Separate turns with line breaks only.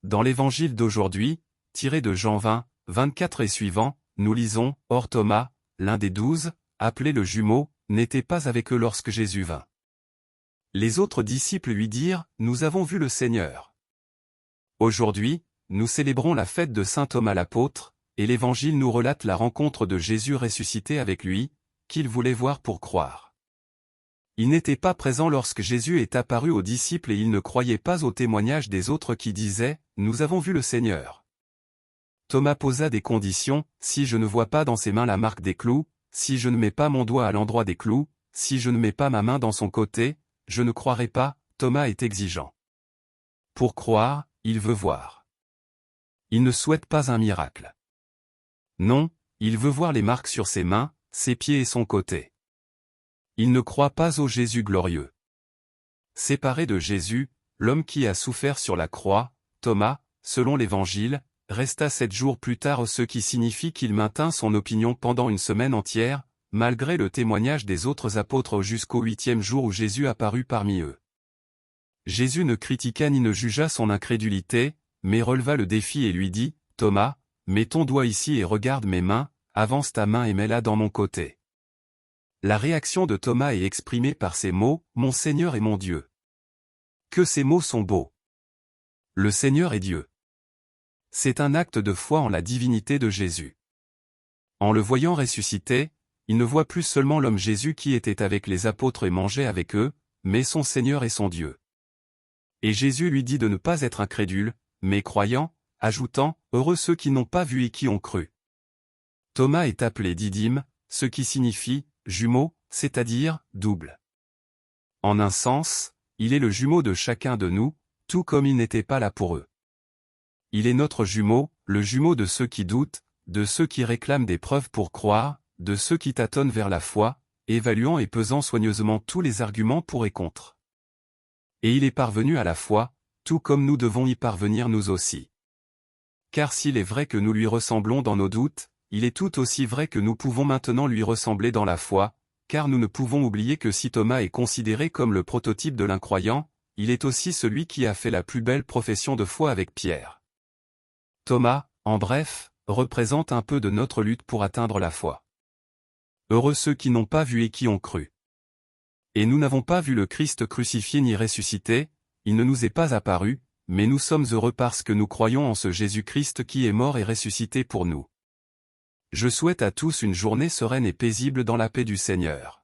Dans l'évangile d'aujourd'hui, tiré de Jean 20, 24 et suivants, nous lisons « Or Thomas, l'un des 12, appelé le jumeau, n'était pas avec eux lorsque Jésus vint. Les autres disciples lui dirent « Nous avons vu le Seigneur ». Aujourd'hui, nous célébrons la fête de saint Thomas l'apôtre, et l'Évangile nous relate la rencontre de Jésus ressuscité avec lui, qu'il voulait voir pour croire. Il n'était pas présent lorsque Jésus est apparu aux disciples et il ne croyait pas au témoignage des autres qui disaient « Nous avons vu le Seigneur ». Thomas posa des conditions « Si je ne vois pas dans ses mains la marque des clous, si je ne mets pas mon doigt à l'endroit des clous, si je ne mets pas ma main dans son côté, je ne croirai pas ». Thomas est exigeant. Pour croire, il veut voir. Il ne souhaite pas un miracle. Non, il veut voir les marques sur ses mains, ses pieds et son côté. Il ne croit pas au Jésus glorieux. Séparé de Jésus, l'homme qui a souffert sur la croix, Thomas, selon l'Évangile, resta 7 jours plus tard, ce qui signifie qu'il maintint son opinion pendant une semaine entière, malgré le témoignage des autres apôtres jusqu'au 8e jour où Jésus apparut parmi eux. Jésus ne critiqua ni ne jugea son incrédulité, mais releva le défi et lui dit « Thomas, mets ton doigt ici et regarde mes mains, avance ta main et mets-la dans mon côté. » La réaction de Thomas est exprimée par ces mots « Mon Seigneur et mon Dieu ». Que ces mots sont beaux. Le Seigneur est Dieu. C'est un acte de foi en la divinité de Jésus. En le voyant ressuscité, il ne voit plus seulement l'homme Jésus qui était avec les apôtres et mangeait avec eux, mais son Seigneur et son Dieu. Et Jésus lui dit de ne pas être incrédule, mais croyant, ajoutant « Heureux ceux qui n'ont pas vu et qui ont cru ». Thomas est appelé didyme, ce qui signifie « jumeau », c'est-à-dire « double ». En un sens, il est le jumeau de chacun de nous, tout comme il n'était pas là pour eux. Il est notre jumeau, le jumeau de ceux qui doutent, de ceux qui réclament des preuves pour croire, de ceux qui tâtonnent vers la foi, évaluant et pesant soigneusement tous les arguments pour et contre. Et il est parvenu à la foi, tout comme nous devons y parvenir nous aussi. Car s'il est vrai que nous lui ressemblons dans nos doutes, il est tout aussi vrai que nous pouvons maintenant lui ressembler dans la foi, car nous ne pouvons oublier que si Thomas est considéré comme le prototype de l'incroyant, il est aussi celui qui a fait la plus belle profession de foi avec Pierre. Thomas, en bref, représente un peu de notre lutte pour atteindre la foi. Heureux ceux qui n'ont pas vu et qui ont cru. Et nous n'avons pas vu le Christ crucifié ni ressuscité, il ne nous est pas apparu, mais nous sommes heureux parce que nous croyons en ce Jésus-Christ qui est mort et ressuscité pour nous. Je souhaite à tous une journée sereine et paisible dans la paix du Seigneur.